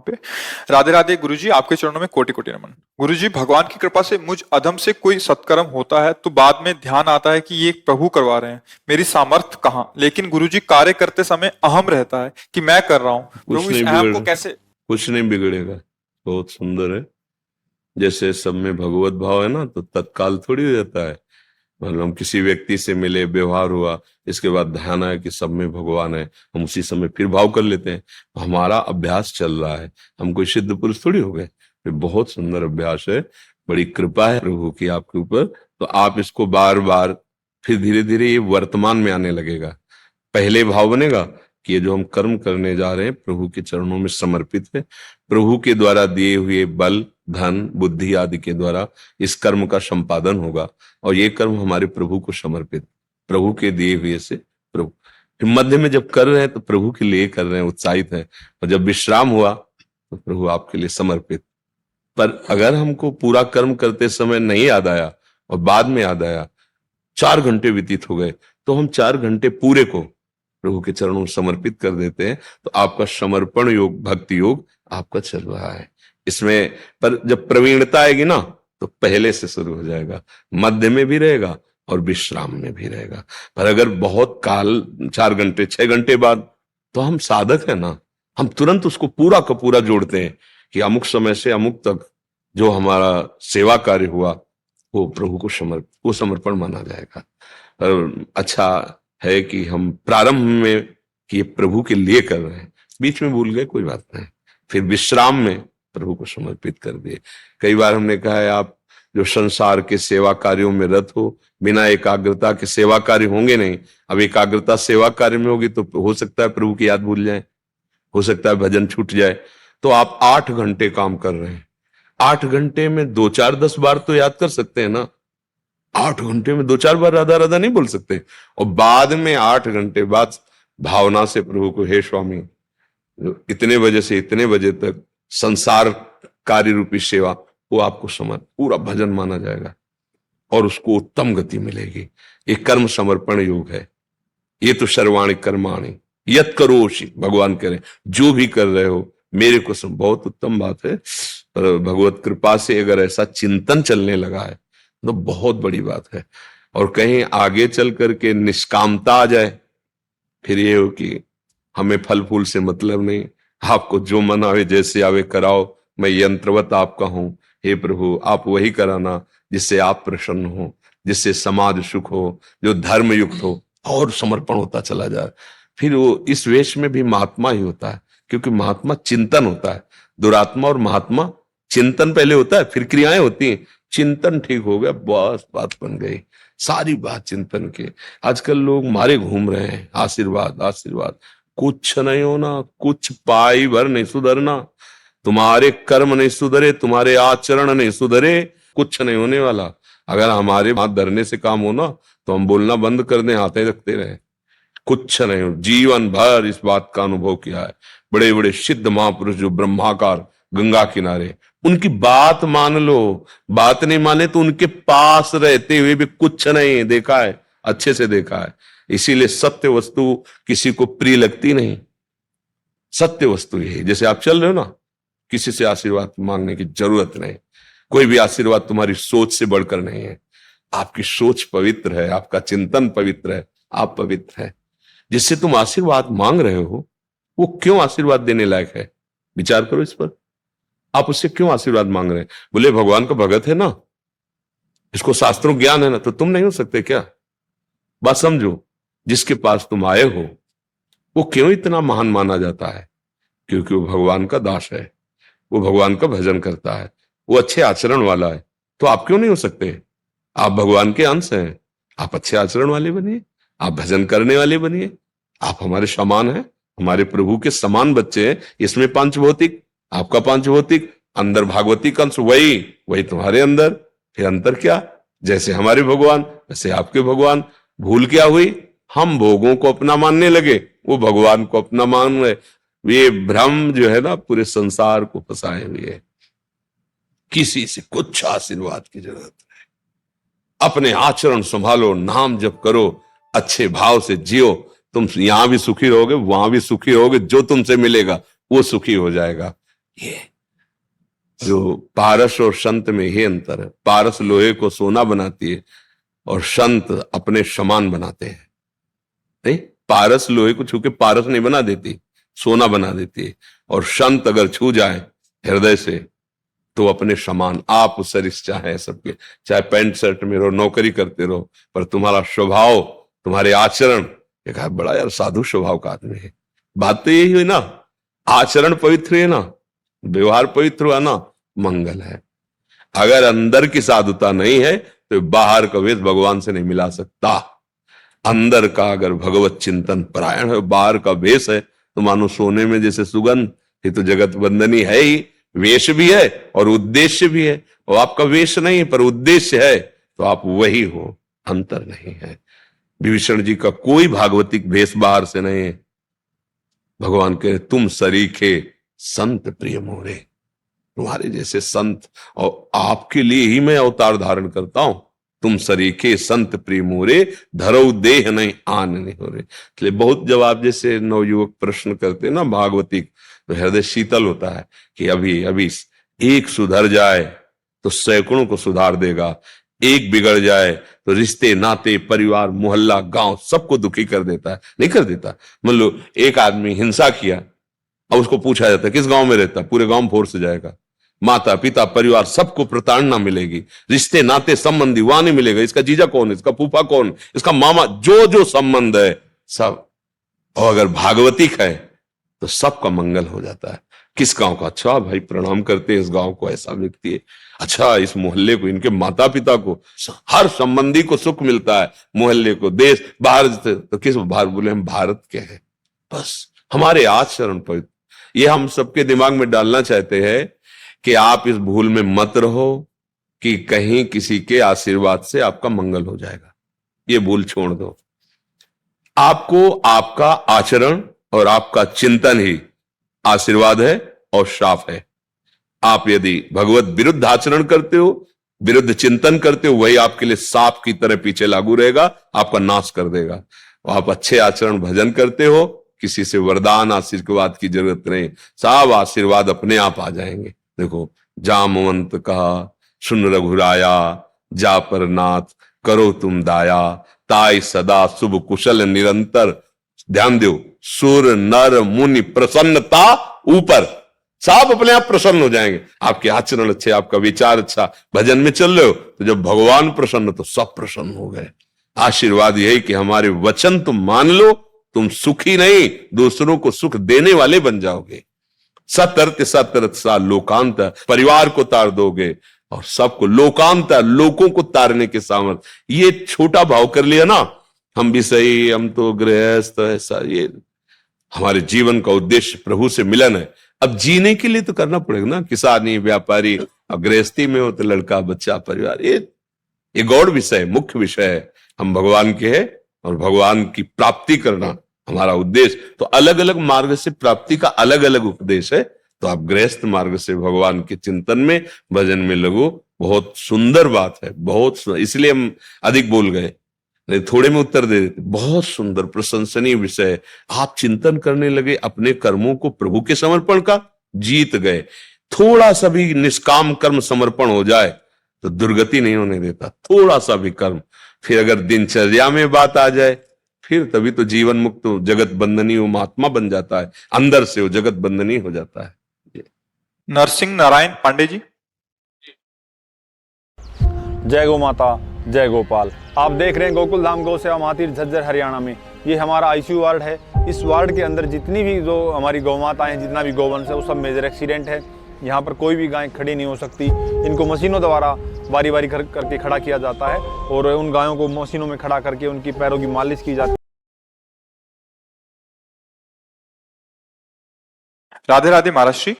पे। राधे राधे गुरुजी, आपके चरणों में कोटि कोटि नमन। गुरुजी, भगवान की कृपा से मुझ अधम से कोई सत्कर्म होता है तो बाद में ध्यान आता है कि ये प्रभु करवा रहे हैं, मेरी सामर्थ्य कहाँ। लेकिन गुरुजी, कार्य करते समय अहम रहता है कि मैं कर रहा हूँ। कुछ प्रभु, इस नहीं अहम को बिगड़ कैसे। कुछ नहीं बिगड़ेगा। बहुत सुंदर है। जैसे सब में भगवत भाव है ना, तो तत्काल थोड़ी हो जाता है। मतलब हम किसी व्यक्ति से मिले, व्यवहार हुआ, इसके बाद ध्यान आया कि सब में भगवान है, हम उसी समय फिर भाव कर लेते हैं। हमारा अभ्यास चल रहा है, हम कोई सिद्ध पुरुष थोड़ी हो गए। ये बहुत सुंदर अभ्यास है, बड़ी कृपा है प्रभु की आपके ऊपर। तो आप इसको बार बार, फिर धीरे धीरे ये वर्तमान में आने लगेगा। पहले भाव बनेगा कि ये जो हम कर्म करने जा रहे हैं प्रभु के चरणों में समर्पित है, प्रभु के द्वारा दिए हुए बल, धन, बुद्धि आदि के द्वारा इस कर्म का संपादन होगा, और ये कर्म हमारे प्रभु को समर्पित, प्रभु के दिए हुए से प्रभु। फिर मध्य में जब कर रहे हैं तो प्रभु के लिए कर रहे हैं, उत्साहित है, और जब विश्राम हुआ तो प्रभु आपके लिए समर्पित। पर अगर हमको पूरा कर्म करते समय नहीं याद आया और बाद में याद आया, 4 घंटे व्यतीत हो गए, तो हम 4 घंटे पूरे को प्रभु के चरणों में समर्पित कर देते हैं, तो आपका समर्पण योग, भक्ति योग आपका चल रहा है इसमें। पर जब प्रवीणता आएगी ना, तो पहले से शुरू हो जाएगा, मध्य में भी रहेगा और विश्राम में भी रहेगा। पर अगर बहुत काल, 4 घंटे 6 घंटे बाद, तो हम साधक है ना, हम तुरंत उसको पूरा का पूरा जोड़ते हैं कि अमुक समय से अमुक तक जो हमारा सेवा कार्य हुआ वो प्रभु को समर्पण माना जाएगा। पर अच्छा है कि हम प्रारंभ में कि ये प्रभु के लिए कर रहे हैं, बीच में भूल गए कोई बात नहीं, फिर विश्राम में प्रभु को समर्पित कर दिए। कई बार हमने कहा है, आप जो संसार के सेवा कार्यों में रत हो, बिना एकाग्रता के सेवा कार्य होंगे नहीं। अब एकाग्रता सेवा कार्य में होगी तो हो सकता है प्रभु की याद भूल जाए, हो सकता है भजन छूट जाए। तो आप 8 घंटे काम कर रहे हैं, 8 घंटे में 2 4 10 बार तो याद कर सकते हैं ना। 8 घंटे में 2 4 बार राधा राधा नहीं बोल सकते, और बाद में 8 घंटे बाद भावना से प्रभु को, हे स्वामी, इतने बजे से इतने बजे तक संसार कार्य रूपी सेवा, वो आपको समझ पूरा भजन माना जाएगा और उसको उत्तम गति मिलेगी। ये कर्म समर्पण योग है। ये तो सर्वाणी कर्माणी यत करोषि, भगवान कह रहे जो भी कर रहे हो मेरे को सब। बहुत उत्तम बात है। पर भगवत कृपा से अगर ऐसा चिंतन चलने लगा है तो बहुत बड़ी बात है। और कहीं आगे चल करके निष्कामता आ जाए, फिर ये हो कि हमें फल फूल से मतलब नहीं, आपको जो मन आवे जैसे आवे कराओ, मैं यंत्रवत आपका हूं। हे प्रभु, आप वही कराना जिससे आप प्रसन्न हो, जिससे समाज सुख हो, जो धर्म युक्त हो। और समर्पण होता चला जाए, फिर वो इस वेश में भी महात्मा ही होता है, क्योंकि महात्मा चिंतन होता है। दुरात्मा और महात्मा चिंतन पहले होता है, फिर क्रियाएं होती हैं। चिंतन ठीक हो गया, बस बात बन गई, सारी बात चिंतन के। आजकल लोग मारे घूम रहे हैं, आशीर्वाद आशीर्वाद, कुछ नहीं होना, कुछ पाई भर नहीं सुधरना। तुम्हारे कर्म नहीं सुधरे, तुम्हारे आचरण नहीं सुधरे, कुछ नहीं होने वाला। अगर हमारे हाथ धरने से काम होना तो हम बोलना बंद कर दें, हाथे रखते रहे, कुछ नहीं हो। जीवन भर इस बात का अनुभव किया है। बड़े बड़े सिद्ध महापुरुष जो ब्रह्माकार गंगा किनारे, उनकी बात मान लो, बात नहीं माने तो उनके पास रहते हुए भी कुछ नहीं देखा है, अच्छे से देखा है। इसीलिए सत्य वस्तु किसी को प्रिय लगती नहीं। सत्य वस्तु यही, जैसे आप चल रहे हो ना, किसी से आशीर्वाद मांगने की जरूरत नहीं। कोई भी आशीर्वाद तुम्हारी सोच से बढ़कर नहीं है। आपकी सोच पवित्र है, आपका चिंतन पवित्र है, आप पवित्र है। जिससे तुम आशीर्वाद मांग रहे हो वो क्यों आशीर्वाद देने लायक है, विचार करो इस पर। आप उससे क्यों आशीर्वाद मांग रहे हैं? बोले भगवान का भगत है ना, इसको शास्त्रों ज्ञान है ना, तो तुम नहीं हो सकते क्या? बात समझो। जिसके पास तुम आए हो वो क्यों इतना महान माना जाता है? क्योंकि वो भगवान का दास है, वो भगवान का भजन करता है, वो अच्छे आचरण वाला है। तो आप क्यों नहीं हो सकते? आप भगवान के अंश हैं, आप अच्छे आचरण वाले बनिए, आप भजन करने वाले बनिए। आप हमारे समान हैं, हमारे प्रभु के समान बच्चे हैं। इसमें पंचभौतिक, आपका पंचभौतिक, अंदर भागवतिक अंश, वही तुम्हारे अंदर। फिर अंतर क्या? जैसे हमारे भगवान वैसे आपके भगवान। भूल क्या हुई? हम भोगों को अपना मानने लगे, वो भगवान को अपना मान रहे। ये भ्रम जो है ना, पूरे संसार को फंसाए हुए है। किसी से कुछ आशीर्वाद की जरूरत नहीं। अपने आचरण संभालो, नाम जप करो, अच्छे भाव से जियो। तुम यहां भी सुखी रहोगे, वहां भी सुखी रहोगे। जो तुमसे मिलेगा वो सुखी हो जाएगा। ये जो पारस और संत में ही अंतर है। पारस लोहे को सोना बनाती है और संत अपने समान बनाते हैं। नहीं, पारस लोहे को छू के पारस नहीं बना देती, सोना बना देती है। और संत अगर छू जाए हृदय से तो अपने समान आप सरिश्ता है सबके। चाहे पैंट शर्ट में रहो, नौकरी करते रहो, पर तुम्हारा स्वभाव, तुम्हारे आचरण, एक बड़ा यार साधु स्वभाव का आदमी है। बात तो यही हुई ना, आचरण पवित्र है ना, व्यवहार पवित्र हुआ ना, मंगल है। अगर अंदर की साधुता नहीं है तो बाहर का वेश भगवान से नहीं मिला सकता। अंदर का अगर भगवत चिंतन परायण है, बाहर का वेश है, तो मानो सोने में जैसे सुगंध। ये तो जगत बंदनी है ही, वेश भी है और उद्देश्य भी है। और आपका वेश नहीं है पर उद्देश्य है, तो आप वही हो, अंतर नहीं है। विभीषण जी का कोई भागवतिक वेश बाहर से नहीं है। भगवान कहे तुम सरीखे संत प्रिय मोरे, तुम्हारे जैसे संत और आपके लिए ही मैं अवतार धारण करता हूं। तुम सरीखे संत प्रिय मोरे, धरो देह नहीं आन नहीं हो रहे। इसलिए बहुत जब आप जैसे नवयुवक प्रश्न करते ना भागवतिक, तो हृदय शीतल होता है कि अभी अभी एक सुधर जाए तो सैकड़ों को सुधार देगा, एक बिगड़ जाए तो रिश्ते नाते परिवार मोहल्ला गांव सबको दुखी कर देता है। नहीं कर देता। मान लो एक आदमी हिंसा किया और उसको पूछा जाता है किस गांव में रहता, पूरे गांव फोर्स से जाएगा। माता पिता परिवार सबको प्रताड़ना मिलेगी, रिश्ते नाते संबंधी वहां नहीं मिलेगा। इसका जीजा कौन, इसका फूफा कौन, इसका मामा, जो जो संबंध है सब। और अगर भागवतिक है तो सबका मंगल हो जाता है। किस गांव का, अच्छा भाई प्रणाम करते हैं इस गांव को, ऐसा व्यक्ति है। अच्छा इस मोहल्ले को, इनके माता पिता को, हर संबंधी को सुख मिलता है। मोहल्ले को, देश, बाहर तो किस बाहर बोले हम भारत के हैं, बस हमारे आचरण पर। ये हम सबके दिमाग में डालना चाहते हैं कि आप इस भूल में मत रहो कि कहीं किसी के आशीर्वाद से आपका मंगल हो जाएगा। ये भूल छोड़ दो। आपको आपका आचरण और आपका चिंतन ही आशीर्वाद है और श्राप है। आप यदि भगवत विरुद्ध आचरण करते हो, विरुद्ध चिंतन करते हो, वही आपके लिए सांप की तरह पीछे लागू रहेगा, आपका नाश कर देगा। आप अच्छे आचरण भजन करते हो, किसी से वरदान आशीर्वाद की जरूरत नहीं, सब आशीर्वाद अपने आप आ जाएंगे। देखो जामवंत कहा सुन रघुराया, जा पर नाथ करो तुम दाया, ताई सदा शुभ कुशल निरंतर। ध्यान दो, सुर नर मुनि प्रसन्नता ऊपर, सब अपने आप प्रसन्न हो जाएंगे। आपके आचरण अच्छे, आपका विचार अच्छा, भजन में चल रहे हो तो जब भगवान प्रसन्न तो सब प्रसन्न हो गए। आशीर्वाद यही कि हमारे वचन तुम मान लो, तुम सुखी नहीं दूसरों को सुख देने वाले बन जाओगे। सतर्थ सतर्थ सा लोकांत, परिवार को तार दोगे और सबको लोकांत, लोगों को तारने के सामर्थ्य। ये छोटा भाव कर लिया ना, हम भी सही, हम तो गृहस्थ, ऐसा। ये हमारे जीवन का उद्देश्य प्रभु से मिलन है। अब जीने के लिए तो करना पड़ेगा ना, किसानी व्यापारी, अब गृहस्थी में हो तो लड़का बच्चा परिवार, ये गौड़ विषय, मुख्य विषय है। हम भगवान के हैं और भगवान की प्राप्ति करना हमारा उद्देश्य। तो अलग अलग मार्ग से प्राप्ति का अलग अलग उपदेश है। तो आप गृहस्थ मार्ग से भगवान के चिंतन में, भजन में लगो। बहुत सुंदर बात है, बहुत इसलिए हम अधिक बोल गए, नहीं थोड़े में उत्तर दे देते। बहुत सुंदर प्रशंसनीय विषय। आप चिंतन करने लगे अपने कर्मों को प्रभु के समर्पण का, जीत गए। थोड़ा सा भी निष्काम कर्म समर्पण हो जाए तो दुर्गति नहीं होने देता, थोड़ा सा भी कर्म। फिर अगर दिनचर्या में बात आ जाए, फिर तभी तो जीवन मुक्त, जगत बंधनी वो महात्मा बन जाता है, अंदर से वो जगत बंधनी हो जाता है। नरसिंह नारायण पांडे जी। जय गौ माता, जय गोपाल। आप देख रहे हैं गोकुल धाम गौ सेवा महातीर झज्जर हरियाणा में। ये हमारा आईसीयू वार्ड है। इस वार्ड के अंदर जितनी भी जो हमारी गौ माताएं हैं, जितना भी गौवंश है, वो सब मेजर एक्सीडेंट है। यहाँ पर कोई भी गाय खड़ी नहीं हो सकती। इनको मशीनों द्वारा बारी बारी करके खड़ा किया जाता है और उन गायों को मशीनों में खड़ा करके उनकी पैरों की मालिश की जाती है। राधे राधे महाराज श्री।